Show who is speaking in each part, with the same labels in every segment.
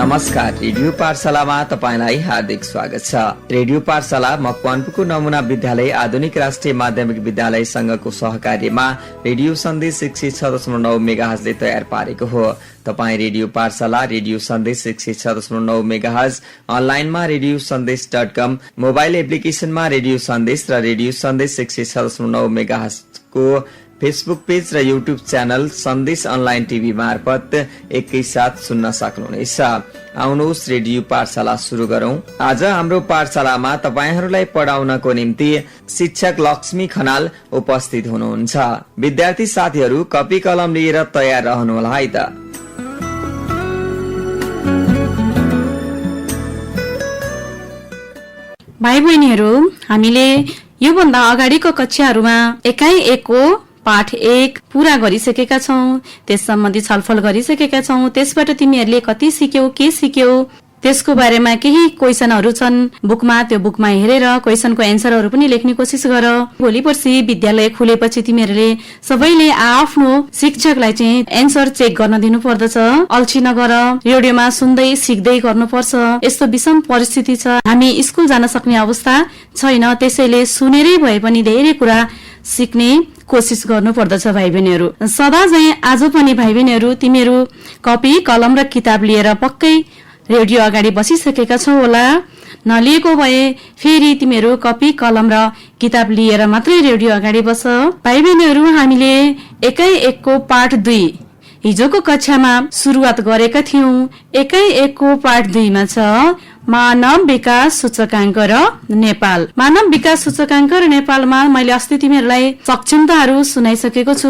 Speaker 1: नमस्कार, रेडियो पाठशालामा तपाईलाई हार्दिक स्वागत छ। रेडियो पाठशाला मकवानपुरको नमुना विद्यालय आधुनिक राष्ट्रिय माध्यमिक विद्यालय संघको सहकार्यमा रेडियो सन्देश 106.9 मेगाहर्जले तयार पारेको हो। तपाई रेडियो पाठशाला, रेडियो सन्देश 106.9 मेगाहर्ज, अनलाइनमा रेडियो सन्देश.com, मोबाइल एप्लिकेशनमा रेडियो सन्देश र रेडियो सन्देश 106.9 मेगाहर्जको फेसबुक पेज र युट्युब च्यानल सन्देश अनलाइन टिभी मार्फत एकैसाथ सुन्न सक्नुहुनेछ। आउनुहोस् रेडियो पाठशाला सुरु गरौं। आज हाम्रो पाठशालामा तपाईहरूलाई पढाउनको निम्ति शिक्षक लक्ष्मी खनाल उपस्थित हुनुहुन्छ। विद्यार्थी साथीहरू कपी कलम लिएर तयार रहनुहोला है त।
Speaker 2: भाइ बहिनीहरू, हामीले योभन्दा अगाडिको कक्षाहरूमा एकाइ एकको पाठ 1 पूरा गरिसकेका छौं। त्यस सम्बन्धी छलफल गरिसकेका छौं। त्यसबाट तिमीहरूले कति सिक्यौ, के सिक्यौ, त्यसको बारेमा केही क्वेशनहरू छन् बुकमा, त्यो बुकमा हेरेर क्वेशनको एन्सरहरू पनि लेख्ने कोसिस गर। भोलि पर्सि विद्यालय खुलेपछि तिमीहरूले सबैले आफ्नो शिक्षकलाई चाहिँ एन्सर चेक गर्न दिनु पर्दछ। अल्छी नगर, रेडियोमा सुन्दै सिक्दै गर्नुपर्छ। यस्तो विषम परिस्थिति छ, हामी स्कुल जान सक्ने अवस्था छैन। त्यसैले सुनेरै भए पनि धेरै कुरा सिक्ने कोसिस गर्नु पर्दछ भाइ बहिनीहरू। सदा चाहिँ आज पनि भाइ बहिनीहरू तिमीहरू कपी कलम र किताब लिएर पक्कै रेडियो अगाडि बसिसकेका छौ होला। नलिएको भए फेरि तिमीहरू कपी कलम र किताब लिएर मात्रै रेडियो अगाडि बस। भाइ बहिनीहरू, हामीले एकाइ एकको पाठ 2 हिजोको कक्षामा सुरुवात गरेका थियौं। एकाइ एकको पाठ 2 मा छ मानव विकास सूचकाङ्क र नेपाल। मानव विकास सूचकाङ्क र नेपालमा मैले अस्ति तिमीहरूलाई सक्षमताहरू सुनाइसकेको छु।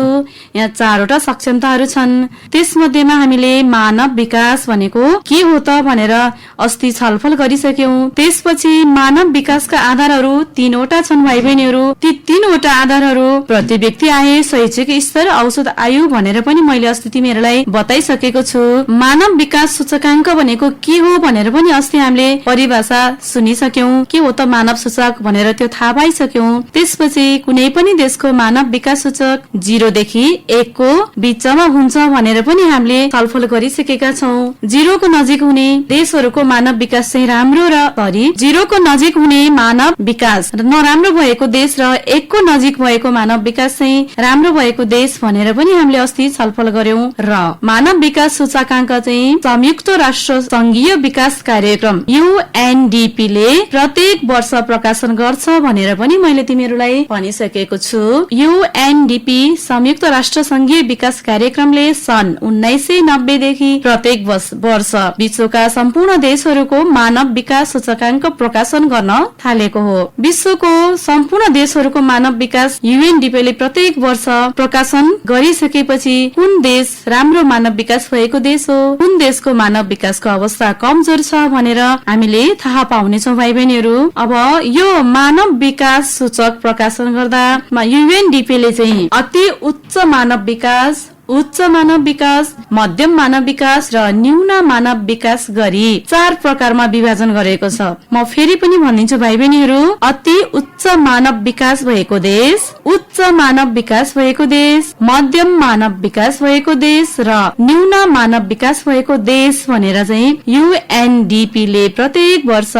Speaker 2: यहाँ 4वटा सक्षमताहरू छन्। त्यसमध्येमा हामीले मानव विकास भनेको के हो त भनेर अस्ति छलफल गरिसक्यौं। त्यसपछि मानव विकासका आधारहरू 3वटा छन् भाइ बहिनीहरू। ती 3वटा आधारहरू प्रति व्यक्ति आय, शैक्षिक स्तर, औसत आयु भनेर पनि मैले अस्ति तिमीहरूलाई बताइसकेको छु। मानव विकास सूचकाङ्क भनेको के हो भनेर पनि अस्ति हामीले परिभाषा सुनिसक्यौं। के हो त मानव सूचक भनेर त्यो थाहा पाइसक्यौं। त्यसपछि कुनै पनि देशको मानव विकास सूचक 0 देखि 1 को बीचमा हुन्छ भनेर पनि हामीले छलफल गरिसकेका छौं। 0 को नजिक हुने देशहरूको मानव विकास चाहिँ राम्रो र 0 को नजिक हुने मानव विकास नराम्रो भएको देश र 1 को नजिक भएको मानव विकास चाहिँ राम्रो भएको देश भनेर पनि हामीले अस्ति छलफल गर्यौं। र मानव विकास सूचकाङ्क चाहिँ संयुक्त राष्ट्र संघीय विकास कार्यक्रम UNDP ले प्रत्येक वर्ष प्रकाशन गर्छ भनेर पनि मैले तिमीहरूलाई भनिसकेको छु। UNDP संयुक्त राष्ट्र संघीय विकास कार्यक्रमले सन् 1990 देखि प्रत्येक वर्ष विश्वका सम्पूर्ण देशहरूको मानव विकास सूचकाङ्क प्रकाशन गर्न थालेको हो। विश्वको सम्पूर्ण देशहरूको मानव विकास UNDP ले प्रत्येक वर्ष प्रकाशन गरिसकेपछि कुन देश राम्रो मानव विकास भएको देश हो, कुन देशको मानव विकासको अवस्था कमजोर छ भनेर हामीले थाहा पाउनेछौँ भाइ बहिनीहरू। अब यो मानव विकास सूचक प्रकाशन गर्दा UNDP ले चाहिँ अति उच्च मानव विकास, उच्च मानव विकास, मध्यम मानव विकास र न्यून मानव विकास गरी 4 प्रकारमा विभाजन गरेको छ। म फेरि पनि भनिदिन्छु भाइ बहिनीहरू, अति उच्च मानव विकास भएको देश, उच्च मानव विकास भएको देश, मध्यम मानव विकास भएको देश र न्यून मानव विकास भएको देश भनेर चाहिँ UNDP ले प्रत्येक वर्ष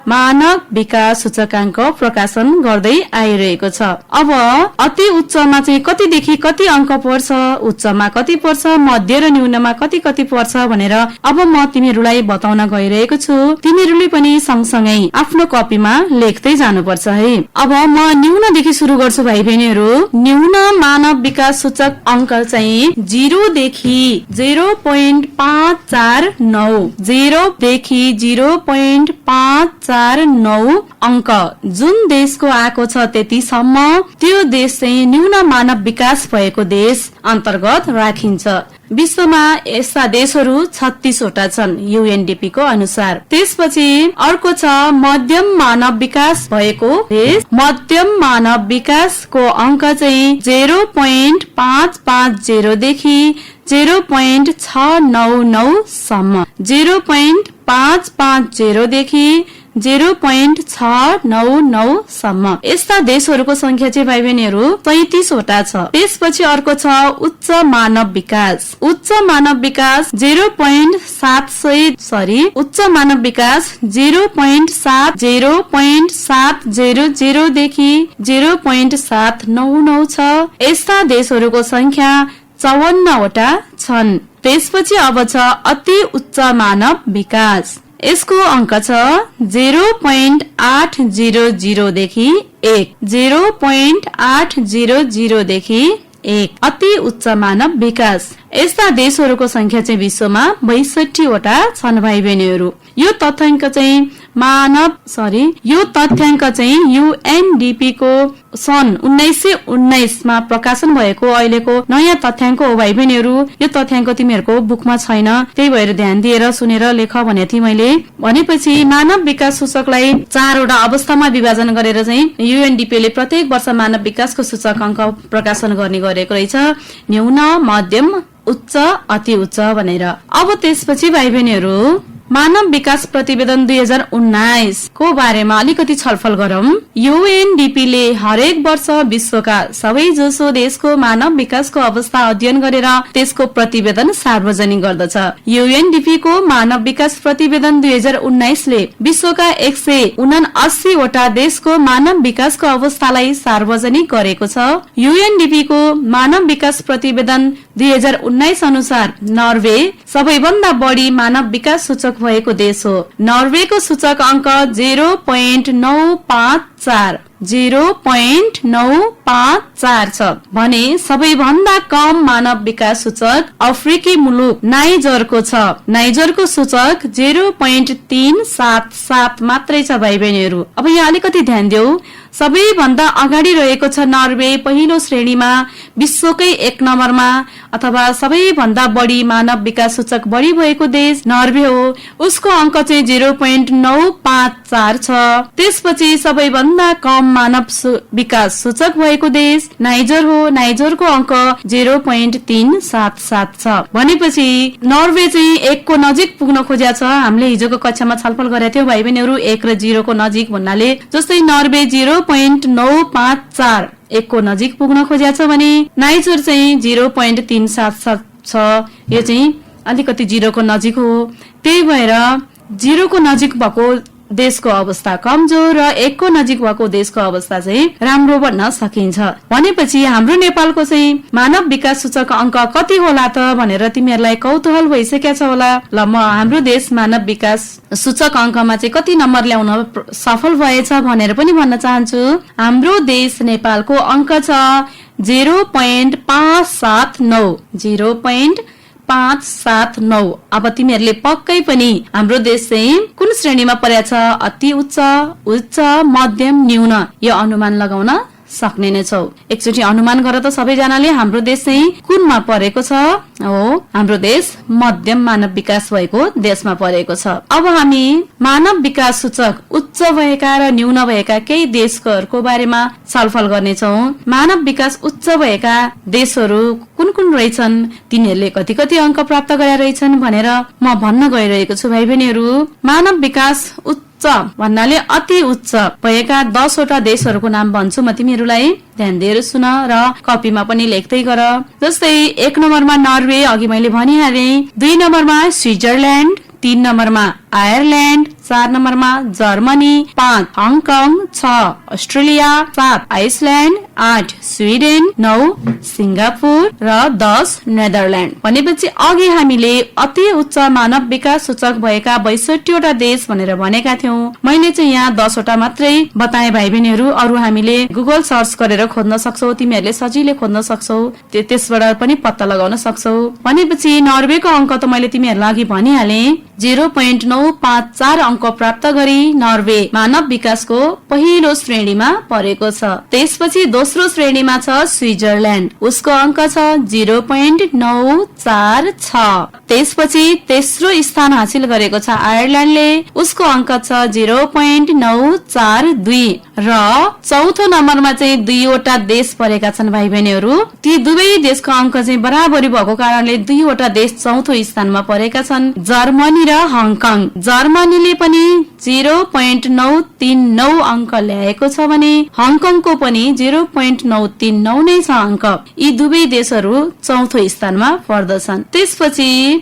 Speaker 2: मानव विकास सूचकाङ्क प्रकाशन गर्दै आइरहेको छ। अब अति उच्चमा चाहिँ कतिदेखि कति अङ्क पर्छ, उच्चमा कति पर्छ, मध्य र न्यूनमा कति पर्छ भनेर अब म तिमीहरूलाई बताउन गइरहेको छु। तिमीहरूले पनि सँगसँगै आफ्नो कपीमा लेख्दै जानुपर्छ है। अब म न्यूनदेखि सुरु गर्छु भाइ बहिनीहरू। न्यून मानव विकास सूचक अङ्क चाहिँ 0 देखि 0.549, 0 देखि 0.549 अङ्क जुन देशको आएको छ त्यतिसम्म त्यो देश चाहिँ न्यून मानव विकास भएको देश अन्तर्गत राखिन्छ। विश्वमा यस्ता देशहरू 36वटा छन् UNDP को अनुसार। त्यसपछि अर्को छ मध्यम मानव विकास भएको देश। मध्यम मानव विकासको अङ्क चाहिँ 0.550 देखि 0.699 सम्म, 0.550 देखि 0.699 सम्म। यस्ता देशहरूको संख्या चाहिँ भाइ बहिनीहरू 33 वटा छ। त्यसपछि अर्को छ उच्च मानव विकास। उच्च मानव विकास 0.700 देखि 0.799 छ। यस्ता देशहरूको संख्या 54 वटा छन्। त्यसपछि अब छ अति उच्च मानव विकास। यसको अंक छ 0.800 देखि 1, 0.800 देखि 1 अति उच्च मानव विकास। यस्ता देशहरूको संख्या चाहिँ विश्वमा 62 वटा छन् भाइ बहिनीहरू। यो तथ्याङ्क चाहिँ UNDP को सन् 1919 मा प्रकाशन भएको अहिलेको नयाँ तथ्याङ्क हो भाइ बहिनीहरू। यो तथ्याङ्क तिमीहरूको बुकमा छैन, त्यही भएर ध्यान दिएर सुनेर लेख भनेको थिएँ मैले। भनेपछि मानव विकास सूचकलाई 4 वटा अवस्थामा विभाजन गरेर चाहिँ UNDP ले प्रत्येक वर्ष मानव विकासको सूचकाङ्क प्रकाशन गर्ने गरेको रहेछ, न्यून, मध्यम, उच्च, अति उच्च भनेर। अब त्यसपछि भाइ बहिनीहरू मानव विकास प्रतिवेदन 2019 को बारेमा अलिकति छलफल गरौं। UNDP ले हरेक वर्ष विश्वका सबै जसो देशको मानव विकासको अवस्था अध्ययन गरेर त्यसको प्रतिवेदन सार्वजनिक गर्दछ। UNDP को मानव विकास प्रतिवेदन 2019 ले विश्वका 179 वटा देशको मानव विकासको अवस्थालाई सार्वजनिक गरेको छ। UNDP को मानव विकास प्रतिवेदन 2019 अनुसार नर्वे सबैभन्दा बढी मानव विकास सूचक भएको देश हो। नर्वेको सूचक अंक 0.954 छ भने सबैभन्दा कम मानव विकास सूचक अफ्रिकी मुलुक नाइजरको छ। नाइजरको सूचक 0.377 मात्रै छ भाइ बहिनीहरू। अब यहाँ अलिकति ध्यान देऊ, सबैभन्दा अगाडि रहेको छ नर्वे पहिलो श्रेणीमा, विश्वकै 1 नम्बरमा, अथवा सबैभन्दा बढी मानव विकास सूचक बढी भएको देश नर्वे हो। उसको अंक चाहिँ 0.954 छ। त्यसपछि सबैभन्दा कम मानव विकास सूचक भएको देश नाइजर हो। नाइजरको अंक 0.377 छ। भनेपछि नर्वे चाहिँ 1 को नजिक पुग्न खोजेको छ। हामीले हिजोको कक्षामा छलफल गरेका थियौं भाइ बहिनीहरू, 1 र 0 को नजिक भन्नाले। जस्तै नर्वे 0.954 1 को नजिक पुग्न खोजेको छ भने नाइजर चाहिँ 0.377 छ। यो चाहिँ अलिकति 0 को नजिक हो। त्यही भएर 0 को नजिक भएको देशको अवस्था कमजोर र 1 को नजिक भएको देशको अवस्था चाहिँ राम्रो भन्न सकिन्छ। भनेपछि हाम्रो नेपालको चाहिँ मानव विकास सूचक अंक कति होला त भनेर तिमीहरूलाई कौतूहल भइसकेको छ होला। ल म हाम्रो देश मानव विकास सूचक अंकमा चाहिँ कति नम्बर ल्याउन सफल भएछ भनेर पनि भन्न चाहन्छु। हाम्रो देश नेपालको अंक छ 0.579। 0.579। अब तिमीहरूले पक्कै पनि हाम्रो देश चाहिँ कुन श्रेणीमा परेको छ, अति उच्च, उच्च, मध्यम, न्यून, यो अनुमान लगाउन सक्ने नै छौ। एकचोटि अनुमान गर त सबैजनाले हाम्रो देश चाहिँ कुनमा परेको छ। हो, हाम्रो देश मध्यम मानव विकास भएको देशमा परेको छ। अब हामी मानव विकास सूचक उच्च भएका र न्यून भएका केही देशहरूको बारेमा छलफल गर्नेछौँ। मानव विकास उच्च भएका देशहरू कुन कुन रहेछन्, तिनीहरूले कति कति अंक प्राप्त गरेका रहेछन् भनेर म भन्न गइरहेको छु भाइ बहिनीहरू। मानव विकास उच्च भन्नाले अति उच्च भएका 10 वटा देशहरूको नाम भन्छु म तिमीहरूलाई, ध्यान दिएर सुन र कपीमा पनि लेख्दै गर। जस्तै 1 नम्बरमा नर्वे, अघि मैले भनिहाले। 2 नम्बरमा स्विजरल्याण्ड, 3 नम्बरमा आयरल्याण्ड, 4 नम्बरमा Germany, 5 Hong Kong, 6 Australia, 7 Iceland, 8 Sweden, 9 Singapore र 10 नेदरल्याण्ड। भनेपछि अघि हामीले अति उच्च मानव विकास सूचक भएका 62 वटा देश भनेर भनेका थियौं। मैले चाहिँ यहाँ 10 वटा मात्रै बताए भाइ बहिनीहरू। अरु हामीले गुगल सर्च गरेर खोज्न सक्छौ, तिमीहरूले सजिलै खोज्न सक्छौ, त्यसबाट पनि पत्ता लगाउन सक्छौ। भनेपछि नर्वेको अंक त मैले तिमीहरूलाई अघि भनिहाले, 0.954 अंक प्राप्त गरी नर्वे मानव विकासको पहिलो श्रेणीमा परेको छ। त्यसपछि दोस्रो श्रेणीमा छ स्विजरल्याण्ड, उसको अंक छ 0.946। त्यसपछि तेस्रो स्थान हासिल गरेको छ आयरल्याण्डले, उसको अंक छ 0.942। र चौथो नम्बरमा चाहिँ 2वटा देश परेका छन् भाइ बहिनीहरू। ती दुवै देशको अंक चाहिँ बराबरी भएको कारणले 2वटा देश चौथो स्थानमा परेका छन्, जर्मनी र हङकङ। जर्मनीले पनि 0.939 अंक ल्याएको छ भने हङकङको पनि 0.939 नै छ अंक। यी दुवै देशहरू चौथो स्थानमा पर्दछन्। त्यसपछि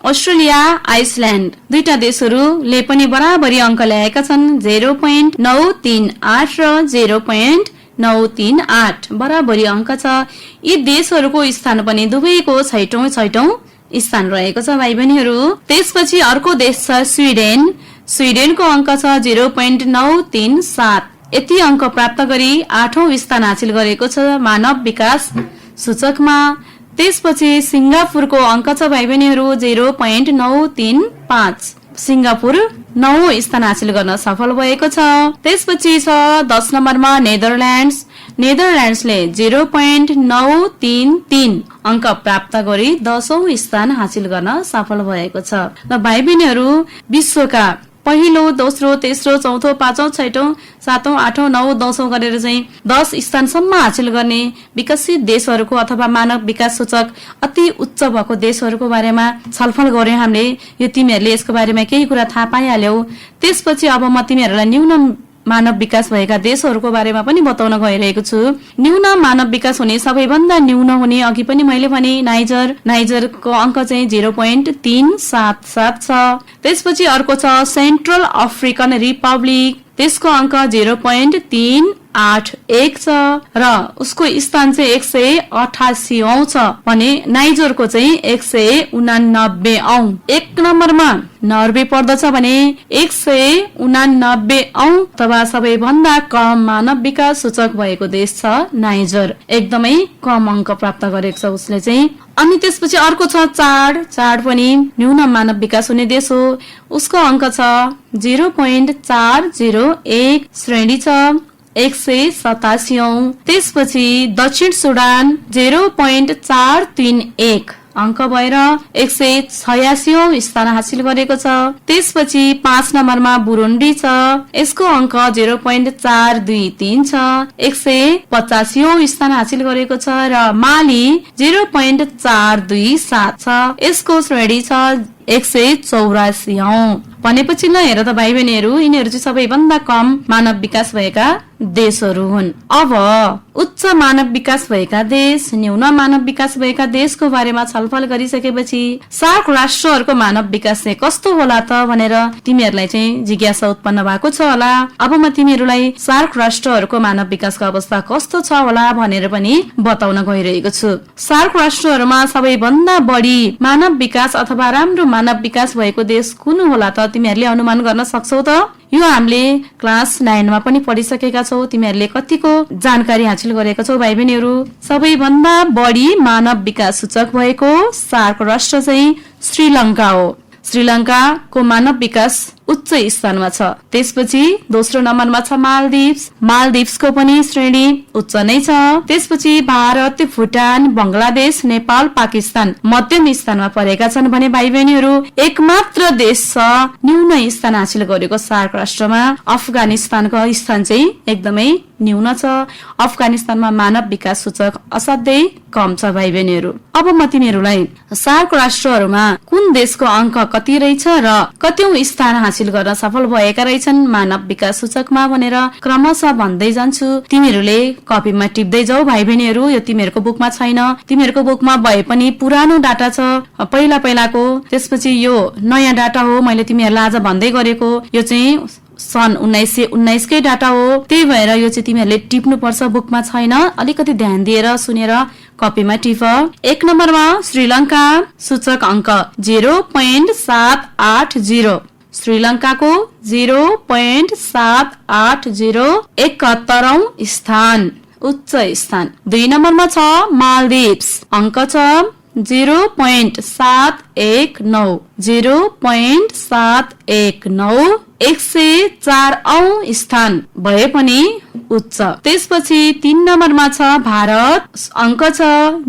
Speaker 2: अस्ट्रेलिया, आइसल्याण्ड दुईटा देशहरूले पनि बराबरी अंक ल्याएका छन्, 0.938 र 0.938 बराबरी अंक छ। यी देशहरूको स्थान पनि दुवैको छैटौं स्थान रहेको छ भाइ बहिनीहरू। त्यसपछि अर्को देश छ स्विडेन। स्विडेनको अंक छ 0.937। यति अंक प्राप्त गरी 8औं स्थान हासिल गरेको छ मानव विकास सूचकमा। त्यसपछि सिंगापुरको अंक छ भाइ बहिनीहरू 0.935। सिंगापुर 9औं स्थान हासिल गर्न सफल भएको छ। त्यसपछि छ 10 नम्बरमा नेदरल्याण्ड्सले 0.933 अंक प्राप्त गरी 10औं स्थान हासिल गर्न सफल भएको छ। र भाइ बहिनीहरू विश्वका पहिलो, दोस्रो, तेस्रो, चौथो, पाँचौं, छैटौं, सातौं, आठौं, 9औं, 10औं गरेर चाहिँ 10 स्थानसम्म हासिल गर्ने विकसित देशहरूको अथवा मानव विकास सूचक अति उच्च भएको देशहरूको बारेमा छलफल गर्यौं हामीले। यो तिमीहरूले यसको बारेमा केही कुरा थाहा पाइहाल्यौ। त्यसपछि अब म तिमीहरूलाई न्यून मानव विकास भएका देशहरूको बारेमा पनि बताउन गइरहेको छु। न्यून मानव विकास हुने सबैभन्दा न्यून हुने अघि पनि मैले भने नाइजरको अंक चाहिँ 0.377 छ। त्यसपछि अर्को छ सेन्ट्रल अफ्रिकन रिपब्लिक, त्यसको अंक 0.381 छ र उसको स्थान चाहिँ 188औं छ भने नाइजरको चाहिँ 189औं। 1 नम्बरमा नर्वे पर्दछ भने 189औं अथवा सबैभन्दा कम मानव विकास सूचक भएको देश छ नाइजर। एकदमै कम अंक प्राप्त गरेको छ उसले चाहिँ। अनि त्यसपछि अर्को छ चाड पनि न्यून मानव विकास हुने देश हो। उसको अंक छ 0.401 श्रेणी छ 187औं। त्यसपछि दक्षिण सुडान 0.431 अंक भएर 186औं स्थान हासिल गरेको छ। त्यसपछि 5 नम्बरमा बुरुन्डी छ, यसको अंक 0.423 छ 185औं स्थान हासिल गरेको छ। र माली 0.427 छ, यसको श्रेणी छ 184औं। भनेपछि ल हेर त भाइ बहिनीहरू, यिनीहरू चाहिँ सबैभन्दा कम मानव विकास भएका देशहरू हुन्। अब उच्च मानव विकास भएका देश, न्यून मानव विकास भएका देशको बारेमा छलफल गरिसकेपछि सार्क राष्ट्रहरूको मानव विकास चाहिँ कस्तो होला त भनेर तिमीहरूलाई चाहिँ जिज्ञासा उत्पन्न भएको छ होला। अब म तिमीहरूलाई सार्क राष्ट्रहरूको मानव विकासको अवस्था कस्तो छ होला भनेर पनि बताउन गइरहेको छु। सार्क राष्ट्रहरूमा सबैभन्दा बढी मानव विकास अथवा राम्रो मानव विकास भएको देश कुन होला त तिमीहरूले अनुमान गर्न सक्छौ त? यो हामीले क्लास 9 मा पनि पढिसकेका छौ। तिमीहरूले कतिको जानकारी हासिल गरेका छौ भाइ बहिनीहरू? सबैभन्दा बढी मानव विकास सूचक भएको सार्क राष्ट्र चाहिँ श्रीलंका हो। श्रीलंकाको मानव विकास उच्च स्थानमा छ। त्यसपछि दोस्रो नम्बरमा छ मालदिप्सको पनि श्रेणी उच्च नै छ। त्यसपछि भारत, भुटान, बंगलादेश, नेपाल, पाकिस्तान मध्यम स्थानमा परेका छन् भने भाइ बहिनीहरू एकमात्र देश छ न्यून स्थान हासिल गरेको सार्क राष्ट्रमा। अफगानिस्तानको स्थान चाहिँ एकदमै न्यून छ। अफगानिस्तानमा मानव विकास सूचक असाध्यै कम छ भाइ बहिनीहरू। अब म तिमीहरूलाई सार्क राष्ट्रहरूमा कुन देशको अंक कति रहेछ र कतौं स्थान हासिल गर्न सफल भएका रहेछन् मानव विकास सूचकमा भनेर क्रमशः भन्दै जान्छु। तिमीहरूले कपीमा टिप्दै जाऊ भाइ बहिनीहरू। यो तिमीहरूको बुकमा छैन, तिमीहरूको बुकमा भए पनि पुरानो डाटा छ पहिलाको। त्यसपछि यो नयाँ डाटा हो, मैले तिमीहरूलाई आज भन्दै गरेको। यो चाहिँ सन् 1919 कै डाटा हो, त्यही भएर यो चाहिँ तिमीहरूले टिप्नु पर्छ। बुकमा छैन, अलिकति ध्यान दिएर सुनेर कपीमा टिप। 1 नम्बरमा श्रीलंका, सूचक अंक 0.780। श्रीलंकाको 0.780, 71औं स्थान, उच्च स्थान। 2 नम्बरमा छ मालदिप्स, अंक छ 0.719, 0.719, 104औं स्थान भए पनि उच्च। त्यसपछि 3 नम्बरमा छ भारत, अंक छ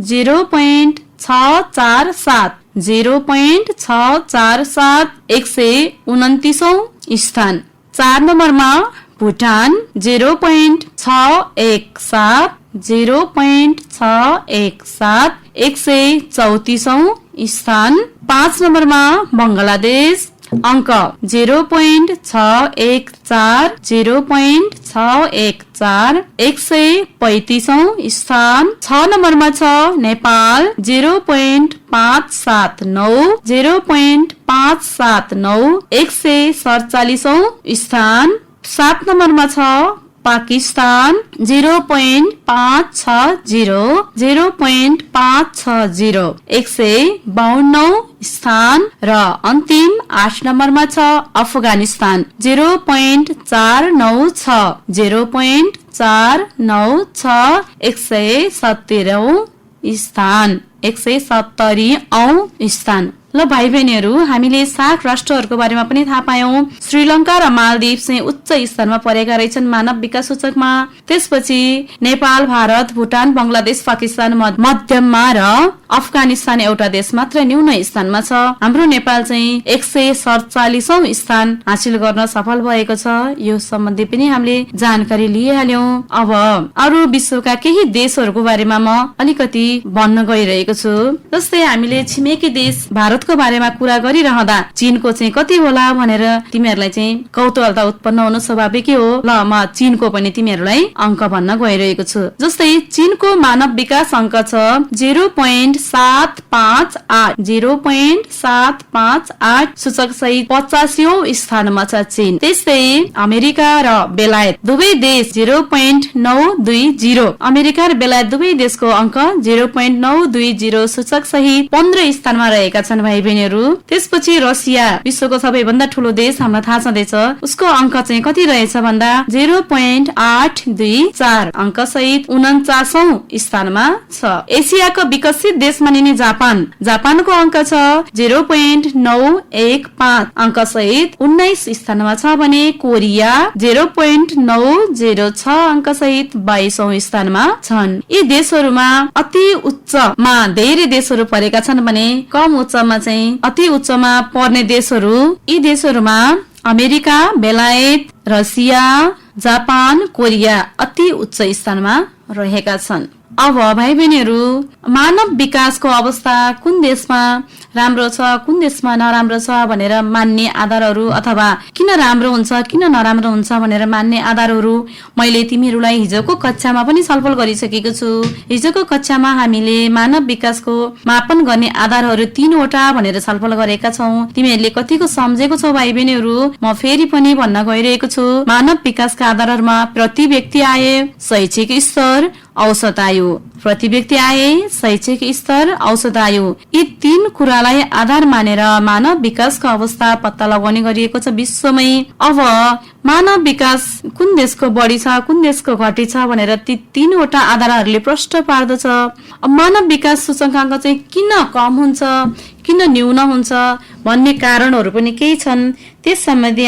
Speaker 2: 0.647, 0.647, 129औं स्थान। 4 नम्बरमा भुटान 0.617 0.617 134औं स्थान। 5 नम्बरमा बंगलादेश अंक 0.614 0.614 135औं स्थान। 6 नम्बरमा छ नेपाल 0.579 0.579 147औं स्थान। 7 नम्बरमा छ पाकिस्तान 0.560 0.560 152औं स्थान र अन्तिम 8 नम्बरमा छ अफगानिस्तान 0.496 0.496 170औं स्थान 170औं स्थान। ल भाइ बहिनीहरू, हामीले 7 राष्ट्रहरूको बारेमा पनि थाहा पायौं। श्रीलंका र मालदिव चाहिँ उच्च स्थानमा परेका रहेछन् मानव विकास सूचकमा। त्यसपछि नेपाल, भारत, भुटान, बंगलादेश, पाकिस्तान मध्यममा र अफगानिस्तान एउटा देश मात्र न्यून स्थानमा छ। हाम्रो नेपाल चाहिँ 147औं स्थान हासिल गर्न सफल भएको छ। यो सम्बन्धी पनि हामीले जानकारी लिइहाल्यौं। अब अरू विश्वका केही देशहरूको बारेमा म अलिकति भन्न गइरहेको छु। जस्तै हामीले छिमेकी देश भारतको बारेमा कुरा गरिरहँदा चीनको चाहिँ कति होला भनेर तिमीहरूलाई चाहिँ कौतूहलता उत्पन्न हुनु स्वाभाविकै हो। ल म चीनको पनि तिमीहरूलाई अंक भन्न गइरहेको छु। जस्तै चीनको मानव विकास अंक छ 0.758 0.758 सूचक सहित 85औं स्थानमा छ चीन। त्यस्तै अमेरिका र बेलायत दुवै देश 0.920 अमेरिका र बेलायत दुवै देशको अंक 0.920 सूचक सहित 15 स्थानमा रहेका छन् भाइ बहिनीहरू। त्यसपछि रसिया विश्वको सबैभन्दा ठूलो देश, हामीलाई थाहा छँदैछ, उसको अंक चाहिँ कति रहेछ भन्दा 0.824 अंक सहित 49औं स्थानमा छ। एसियाको विकसित देश मानिने जापानको अंक छ 0.915 अंक सहित 19 स्थानमा छ भने कोरिया 0.906 अंक सहित 22औं स्थानमा छन्। यी देशहरूमा अति उच्चमा धेरै देशहरू परेका छन् भने कम उच्चमा चाहिँ अति उच्चमा पर्ने देशहरू, यी देशहरूमा अमेरिका, बेलायत, रसिया, जापान, कोरिया अति उच्च स्थानमा रहेका छन्। अब भाइ बहिनीहरू, मानव विकासको अवस्था कुन देशमा राम्रो छ, कुन देशमा नराम्रो छ भनेर मान्ने आधारहरू अथवा किन राम्रो हुन्छ किन नराम्रो हुन्छ भनेर मान्ने आधारहरू मैले तिमीहरूलाई हिजोको कक्षामा पनि छलफल गरिसकेको छु। हिजोको कक्षामा हामीले मानव विकासको मापन गर्ने आधारहरू 3 वटा भनेर छलफल गरेका छौं। तिमीहरूले कतिको सम्झेको छौ भाइ बहिनीहरू? म फेरि पनि भन्न गइरहेको छु। मानव विकासका आधारहरूमा प्रति व्यक्ति आय, शैक्षिक स्तर, औसत आयु, प्रति व्यक्ति आय, शैक्षिक स्तर, औसत आयु, यी 3 कुरालाई आधार मानेर मानव विकासको अवस्था पत्ता लगाउने गरिएको छ विश्वमै। अब मानव विकास कुन देशको बढी छ, कुन देशको घटी छ भनेर ती 3 वटा आधारहरूले प्रश्न पार्दछ। मानव विकास सूचकांक चाहिँ किन कम हुन्छ, किन न्यून हुन्छ भन्ने कारणहरू पनि केही छन्। त्यस सम्बन्धी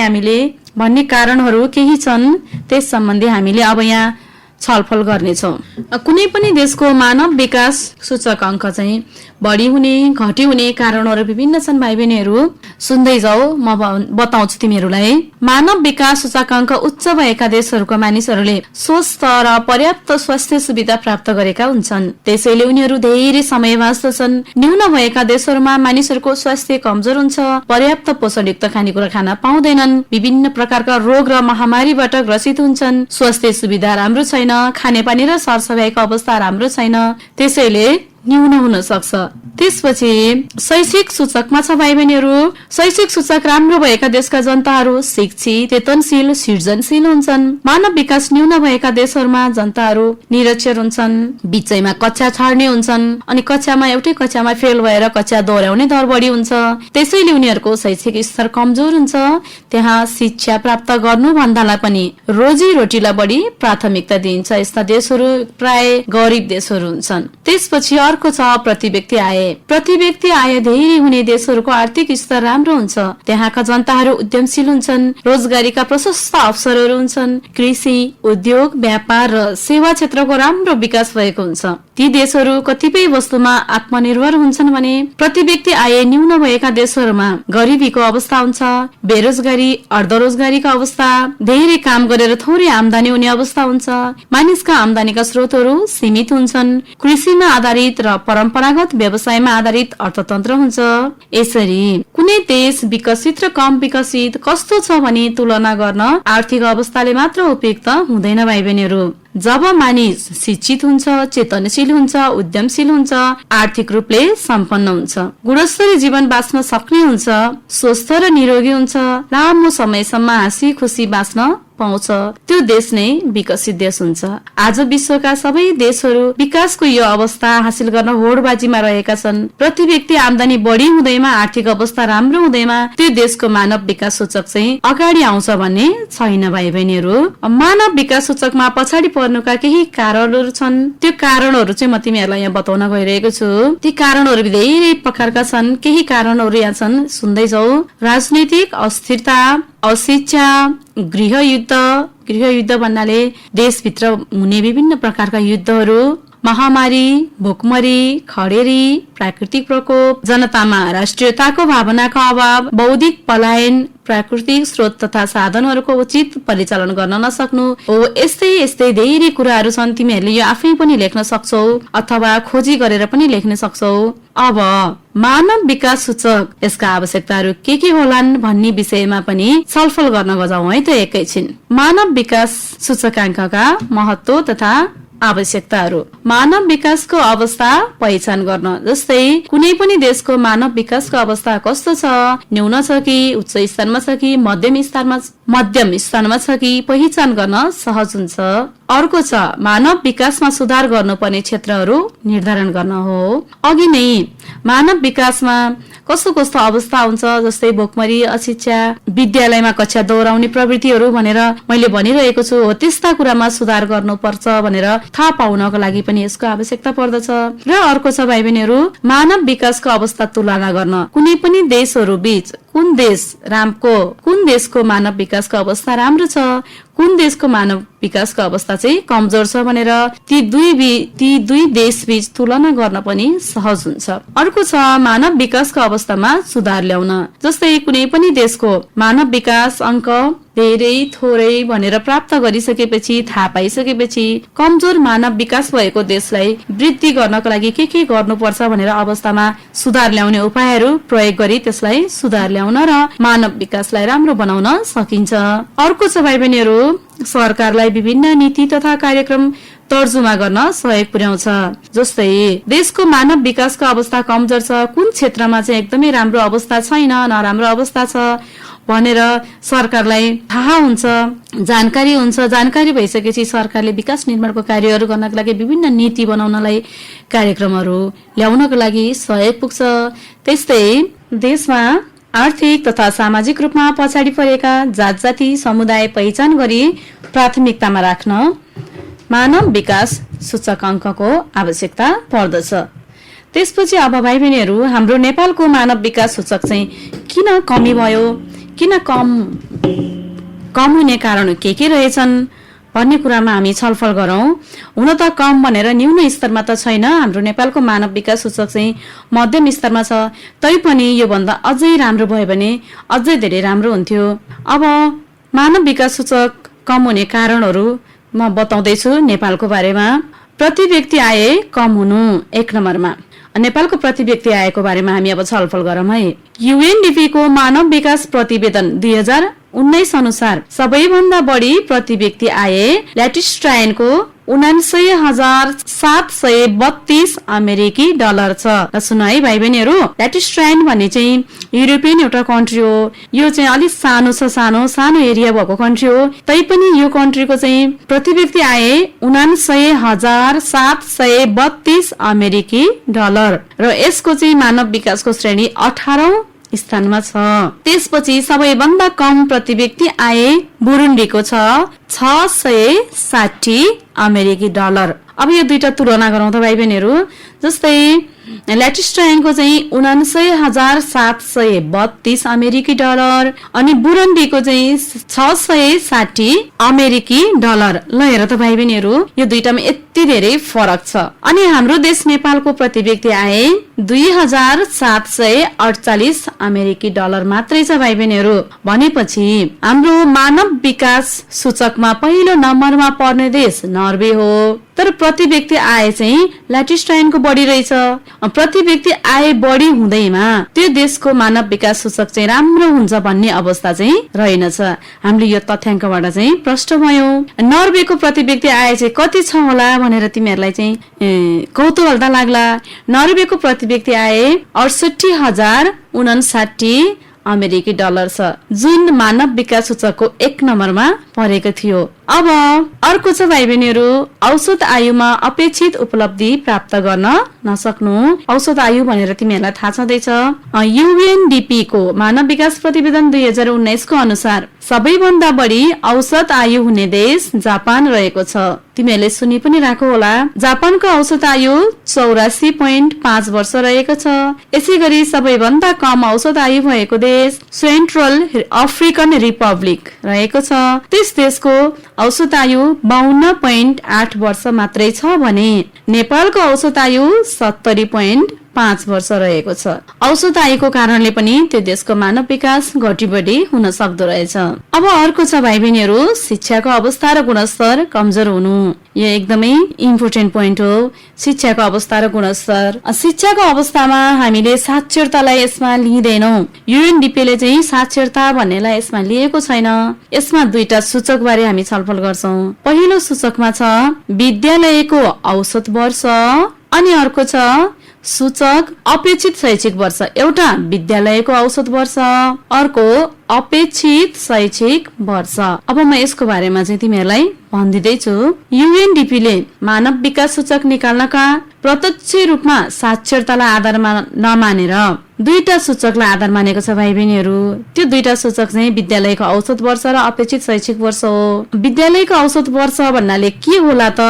Speaker 2: हामीले अब यहाँ छलफल गर्नेछौं। कुनै पनि देशको मानव विकास सूचकांक चाहिँ बढी हुने, घटी हुने कारणहरू विभिन्न छन् भाइ बहिनीहरू। सुन्दै जाऊ, म बताउँछु तिमीहरूलाई। मानव विकास सूचकांक उच्च भएका देशहरूका मानिसहरूले स्वस्थ र पर्याप्त स्वास्थ्य सुविधा प्राप्त गरेका हुन्छन्, त्यसैले उनीहरू धेरै समय बाँच्दछन्। न्यून भएका देशहरूमा मानिसहरूको स्वास्थ्य कमजोर हुन्छ, पर्याप्त पोषणयुक्त खानेकुरा खान पाउँदैनन्, विभिन्न प्रकारका रोग र महामारीबाट ग्रसित हुन्छन्, स्वास्थ्य सुविधा राम्रो छैन, खानेपानी र सरसफाइको अवस्था राम्रो छैन, त्यसैले न्यून हुन सक्छ। त्यसपछि शैक्षिक सूचकमा छ भाइ बहिनीहरू। शैक्षिक सूचक राम्रो भएका देशका जनताहरू शिक्षित, चेतनशील, सृजनशील हुन्छन्। मानव विकास न्यून भएका देशहरूमा जनताहरू निरक्षर हुन्छन्, बीचैमा कक्षा छाड्ने हुन्छन्, अनि एउटै कक्षामा फेल भएर कक्षा दोहोर्याउने दर बढी हुन्छ, त्यसैले उनीहरूको शैक्षिक स्तर कमजोर हुन्छ। त्यहाँ शिक्षा प्राप्त गर्नु भन्दालाई पनि रोजी रोटीलाई बढी प्राथमिकता दिइन्छ। यस्ता देशहरू प्राय गरिब देशहरू हुन्छन्। त्यसपछि अर्को छ प्रति व्यक्ति आय। प्रति व्यक्ति आय धेरै हुने देशहरूको आर्थिक स्तर राम्रो हुन्छ। त्यहाँका जनताहरू उद्यमशील हुन्छन्, रोजगारीका प्रशस्त अवसरहरू हुन्छन्, कृषि, उद्योग, व्यापार र सेवा क्षेत्रको राम्रो विकास भएको हुन्छ। ती देशहरू कतिपय वस्तुमा आत्मनिर्भर हुन्छन् भने प्रति व्यक्ति आय न्यून भएका देशहरूमा गरिबीको अवस्था हुन्छ, बेरोजगारी, अर्धरोजगारीका अवस्था, धेरै काम गरेर थोरै आमदानी हुने अवस्था हुन्छ, मानिसका आमदानीका स्रोतहरू सीमित हुन्छन्, कृषिमा आधारित र परम्परागत व्यवसायमा आधारित अर्थतन्त्र हुन्छ। यसरी कुनै देश विकसित र कम विकसित कस्तो छ भनी तुलना गर्न आर्थिक अवस्थाले मात्र उपयुक्त हुँदैन भाइ बहिनीहरू। जब मानिस शिक्षित हुन्छ, चेतनशील हुन्छ, उद्यमशील हुन्छ, आर्थिक रूपले सम्पन्न हुन्छ, गुणस्तरीय जीवन बाँच्न सक्ने हुन्छ, स्वस्थ र निरोगी हुन्छ, लामो समयसम्म हाँसी खुसी बाँच्न पाउँछ, त्यो देश नै विकसित देश हुन्छ। आज विश्वका सबै देशहरू विकासको यो अवस्था हासिल गर्न होडबाजीमा रहेका छन्। प्रति व्यक्ति आमदानी बढी हुँदैमा, आर्थिक अवस्था राम्रो हुँदैमा त्यो देशको मानव विकास सूचक चाहिँ अगाडि आउँछ भन्ने छैन भाइ बहिनीहरू। मानव विकास सूचकमा पछाडि पर्नुका केही कारणहरू छन्। त्यो कारणहरू चाहिँ म तिमीहरूलाई यहाँ बताउन गइरहेको छु। ती कारणहरू धेरै प्रकारका छन्। केही कारणहरू यहाँ छन्, सुन्दै जाऊ। राजनीतिक अस्थिरता, अशिक्षा, गृहयुद्ध भन्नाले देशभित्र हुने विभिन्न प्रकारका युद्धहरू, महामारी, भोकमरी, खडेरी, प्राकृतिक प्रकोप, जनतामा राष्ट्रियताको भावनाको अभाव, बौद्धिक पलायन, प्राकृतिक स्रोत तथा साधनहरूको उचित परिचालन गर्न नसक्नु हो। यस्तै धेरै कुराहरू छन्। तिमीहरूले यो आफै पनि लेख्न सक्छौ अथवा खोजी गरेर पनि लेख्न सक्छौ। अब मानव विकास सूचक, यसका आवश्यकताहरू के होलान् भन्ने विषयमा पनि छलफल गर्न गजाउँ है त एकैछिन। मानव विकास सूचकाङ्कका महत्व तथा आवश्यकताहरू। मानव विकासको अवस्था पहिचान गर्न, जस्तै कुनै पनि देशको मानव विकासको अवस्था कस्तो छ, न्यून छ कि उच्च स्थानमा छ कि मध्यम स्थानमा छ कि पहिचान गर्न सहज हुन्छ। अर्को छ मानव विकासमा सुधार गर्नुपर्ने क्षेत्रहरू निर्धारण गर्न हो। अघि नै मानव विकासमा कस्तो कस्तो अवस्था हुन्छ, जस्तै भोकमरी, अशिक्षा, विद्यालयमा कक्षा दोहोऱ्याउने प्रवृत्तिहरू भनेर मैले भनिरहेको छु। हो त्यस्ता कुरामा सुधार गर्नुपर्छ भनेर थाहा पाउनको लागि पनि यसको आवश्यकता पर्दछ। र अर्को छ भाइ बहिनीहरू, मानव विकासको अवस्था तुलना गर्न। कुनै पनि देशहरू बीच कुन देशको मानव विकासको अवस्था राम्रो छ, कुन देशको मानव विकासको अवस्था चाहिँ कमजोर छ भनेर ती दुई देश बीच तुलना गर्न पनि सहज हुन्छ। अर्को छ मानव विकासको अवस्थामा सुधार ल्याउन। जस्तै कुनै पनि देशको मानव विकास अङ्क धेरै थोरै भनेर प्राप्त गरिसकेपछि, थाहा पाइसकेपछि कमजोर मानव विकास भएको देशलाई वृद्धि गर्नको लागि के गर्नुपर्छ भनेर अवस्थामा सुधार ल्याउने उपायहरू प्रयोग गरी त्यसलाई सुधार ल्याउन र मानव विकासलाई राम्रो बनाउन सकिन्छ। अर्को छ भाइ बहिनीहरू, सरकारलाई विभिन्न नीति तथा कार्यक्रम तर्जुमा गर्न सहयोग पुर्याउँछ। जस्तै देशको मानव विकासको अवस्था कमजोर छ, कुन क्षेत्रमा चाहिँ एकदमै राम्रो अवस्था छैन, नराम्रो अवस्था छ भनेर सरकारलाई थाहा हुन्छ, जानकारी हुन्छ। जानकारी भइसकेपछि सरकारले विकास निर्माणको कार्यहरू गर्नको लागि विभिन्न नीति बनाउनलाई, कार्यक्रमहरू ल्याउनको लागि सहयोग पुग्छ। त्यस्तै देशमा आर्थिक तथा सामाजिक रूपमा पछाडि परेका जात जाति समुदाय पहिचान गरी प्राथमिकतामा राख्न मानव विकास सूचकाङ्कको आवश्यकता पर्दछ। त्यसपछि अब भाइ बहिनीहरू, हाम्रो नेपालको मानव विकास सूचक चाहिँ किन कमी भयो, किन कम हुने कारण के रहेछन् भन्ने कुरामा हामी छलफल गरौँ। हुन त कम भनेर न्यून स्तरमा त छैन, हाम्रो नेपालको मानव विकास सूचक चाहिँ मध्यम स्तरमा छ। तैपनि योभन्दा अझै राम्रो भयो भने अझै धेरै राम्रो हुन्थ्यो। अब मानव विकास सूचक कम हुने कारणहरू म बताउँदैछु नेपालको बारेमा। प्रति व्यक्ति आय कम हुनु 1 नम्बरमा। नेपालको प्रति व्यक्ति आयको बारेमा हामी अब छलफल गरौँ है। UNDP को मानव विकास प्रतिवेदन 2019 अनुसार सबैभन्दा बढी प्रति व्यक्ति आय ल्याटिस्ट्राइनको 79,732 अमेरिकी डलर छ। सुन है भाइ बहिनीहरू, ल्याटिस्ट्राइन भन्ने चाहिँ युरोपियन एउटा कन्ट्री हो। यो चाहिँ अलिक सानो एरिया भएको कन्ट्री हो। तैपनि यो कन्ट्रीको चाहिँ प्रति व्यक्ति आय 79,732 अमेरिकी डलर र यसको चाहिँ मानव विकासको श्रेणी 18औं स्थानमा छ। त्यसपछि सबैभन्दा कम प्रति व्यक्ति आय बुरुन्डीको छ 660 अमेरिकी डलर। अब यो दुईटा तुलना गरौँ त भाइ बहिनीहरू, जस्तै ल्याटिस्ट्राइनको चाहिँ 49,732 अमेरिकी डलर अनि बुरन्डीको चाहिँ 660 अमेरिकी डलर। ल हेर त भाइ बहिनीहरू, यो दुईटामा यति धेरै फरक छ। अनि हाम्रो देश नेपालको प्रति व्यक्ति आए 2,748 अमेरिकी डलर मात्रै छ भाइ बहिनीहरू। भनेपछि हाम्रो मानव विकास सूचकमा पहिलो नम्बरमा पर्ने देश नर्वे हो। तर प्रति व्यक्ति आय चाहिँ ल्याटिस्ट्राइनको बढी रहेछ। प्रति व्यक्ति आय बढी हुँदैमा त्यो देशको मानव विकास सूचक चाहिँ राम्रो हुन्छ भन्ने अवस्था चाहिँ रहेनछ। हामीले यो तथ्याङ्कबाट चाहिँ प्रष्ट भयौं। नर्वेको प्रति व्यक्ति आय चाहिँ कति छ होला भनेर तिमीहरूलाई चाहिँ कौतूहलता लाग्ला। नर्वेको प्रति व्यक्ति आय 68,059 अमेरिकी डलर छ, जुन मानव विकास सूचकको 1 नम्बरमा परेको थियो। अब अर्को छ भाइ बहिनीहरू, औसत आयुमा अपेक्षित उपलब्धि प्राप्त गर्न नसक्नु। औसत आयु भनेर तिमीहरूलाई थाहा छँदैछ। युएनडीपी को मानव विकास प्रतिवेदन 2019 को अनुसार सबैभन्दा बढी औसत आयु हुने देश जापान रहेको छ। तिमीहरूले सुनि पनि राखो होला। जापानको औसत आयु 84.5 वर्ष रहेको छ। यसै गरी सबैभन्दा कम औसत आयु भएको देश सेन्ट्रल अफ्रिकन रिपब्लिक रहेको छ। त्यस देशको औसत आयु 52.8 वर्ष मात्रै छ भने नेपालको औसत आयु 70.5 वर्ष रहेको छ। औसत आयुको कारणले पनि त्यो देशको मानव विकास घटी-बढी हुन सक्दो रहेछ। अब अर्को छ भाइ बहिनीहरू, शिक्षाको अवस्था र गुणस्तर कमजोर हुनु। यो एकदमै इम्पोर्टेन्ट पोइन्ट हो, शिक्षाको अवस्था र गुणस्तर। शिक्षाको अवस्थामा हामीले साक्षरतालाई यसमा लिँदैनौं। युएनडीपीले चाहिँ साक्षरता भन्नेलाई यसमा लिएको छैन। यसमा दुईटा सूचक बारे हामी छलफल गर्छौं। पहिलो सूचकमा छ विद्यालयको औसत वर्ष अनि अर्को छ सूचक अपेक्षित शैक्षिक वर्ष। एउटा विद्यालयको औसत वर्ष, अर्को अपेक्षित शैक्षिक वर्ष। अब म यसको बारेमा चाहिँ तिमीहरूलाई भन्दिदैछु। युएनडीपीले मानव विकास सूचक निकाल्नका प्रत्यक्ष रूपमा साक्षरतालाई आधारमा नमानेर दुईटा सूचकलाई आधार मानेको छ भाइ बहिनीहरू। त्यो दुईटा सूचक चाहिँ विद्यालयको औसत वर्ष र अपेक्षित शैक्षिक वर्ष हो। विद्यालयको औसत वर्ष भन्नाले के होला त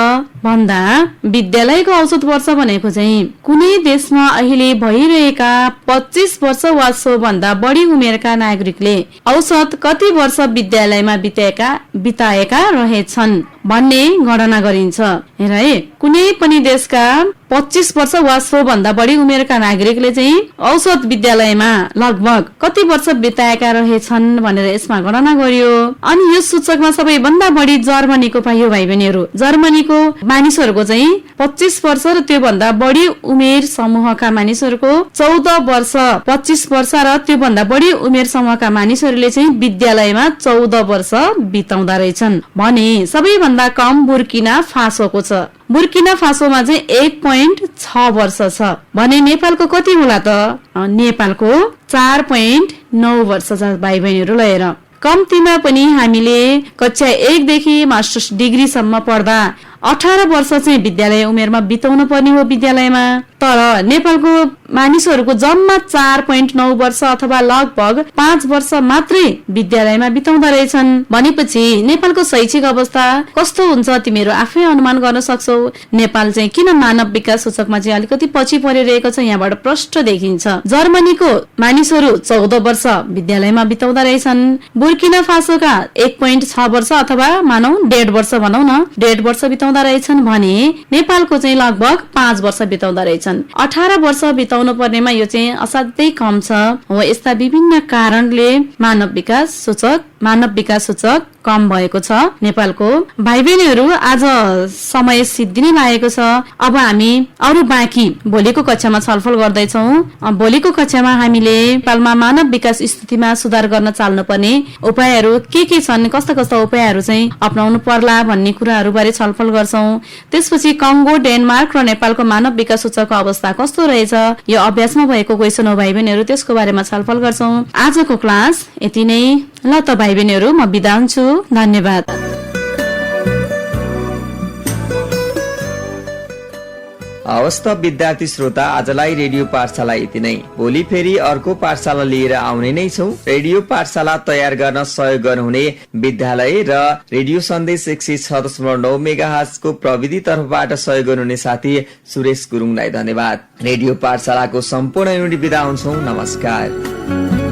Speaker 2: भन्दा, विद्यालयको औसत वर्ष भनेको चाहिँ कुनै देशमा अहिले भइरहेका 25 वर्ष वा सो भन्दा बढी उमेरका नागरिकले औसत कति वर्ष विद्यालयमा बिताएका रहेछन् भन्ने गणना गरिन्छ। हेर है, कुनै पनि देशका 25 वर्ष वा सो भन्दा बढी उमेरका नागरिकले चाहिँ औसत विद्यालयमा लगभग कति वर्ष बिताएका रहेछन् भनेर यसमा गणना गरियो। अनि यो सूचकमा सबैभन्दा बढी जर्मनीको पाइयो भाइ बहिनीहरू। जर्मनीको मानिसहरूको चाहिँ 25 वर्ष र त्यो भन्दा बढी उमेर समूहका मानिसहरूको 14 वर्ष, 25 वर्ष र त्यो भन्दा बढी उमेर समूहका मानिसहरूले चाहिँ विद्यालयमा 14 वर्ष बिताउँदा रहेछन् भने सबैभन्दा कम बुर्किना फासोको छ। बुर्किना फासोमा चाहिँ 1.6 वर्ष छ भने नेपालको कति होला त? नेपालको 4.9 वर्ष छ भाइ बहिनीहरू। लिएर कम्तीमा पनि हामीले कक्षा 1 देखि मास्टर्स डिग्रीसम्म पढ्दा 18 वर्ष चाहिँ विद्यालय उमेरमा बिताउनु पर्ने हो विद्यालयमा। तर नेपालको मानिसहरूको जम्मा 4.9 वर्ष अथवा लगभग 5 वर्ष मात्रै विद्यालयमा बिताउँदा रहेछन्। भनेपछि नेपालको शैक्षिक अवस्था कस्तो हुन्छ तिमीहरू आफै अनुमान गर्न सक्छौ। नेपाल चाहिँ किन मानव विकास सूचकमा चाहिँ अलिकति पछि परिरहेको छ यहाँबाट प्रष्ट देखिन्छ। जर्मनीको मानिसहरू 14 वर्ष विद्यालयमा बिताउँदा रहेछन्। बुर्किना फासोका 1.6 वर्ष अथवा मानौ 1.5 वर्ष भनौं न, 1.5 वर्ष बिताउँदा रहेछन् भने नेपालको चाहिँ लगभग 5 वर्ष बिताउँदा रहेछन्। 18 वर्ष बिताउनु पर्नेमा यो चाहिँ असाध्यै कम छ। हो, यस्ता विभिन्न कारणले मानव विकास सूचक कम भएको छ नेपालको। भाइ बहिनीहरू, आज समय सिद्धिनै लागेको छ। अब हामी अरु बाँकी भोलिको कक्षामा छलफल गर्दैछौ। भोलिको कक्षामा हामीले नेपालमा मानव विकास स्थितिमा सुधार गर्न चाल्नुपर्ने उपायहरू के छन्, कस्ता कस्ता उपायहरू चाहिँ अपनाउनु पर्ला भन्ने कुराहरू बारे छलफल गर्छौ। त्यसपछि कंगो, डेनमार्क र नेपालको मानव विकास सूचकको अवस्था कस्तो रहेछ, यो अभ्यासमा भएको क्वेशन हो भाइ बहिनीहरू, त्यसको बारेमा छलफल गर्छौ। आजको क्लास यति नै। ल त भाइ बहिनीहरू, म बिदा हुन्छु। धन्यवाद।
Speaker 1: हवस् त विद्यार्थी श्रोता, आजलाई रेडियो पाठशाला यति नै। भोलि फेरि अर्को पाठशाला लिएर आउने नै छौं। रेडियो पाठशाला तयार गर्न सहयोग गर्नुहुने विद्यालय र रेडियो सन्देश 106.9 मेगाहर्ज को प्रविधि तर्फबाट सहयोग गर्नुहुने साथी सुरेश गुरुङलाई धन्यवाद। रेडियो पाठशालाको सम्पूर्ण युनिट बिदा हुन्छौं। नमस्कार।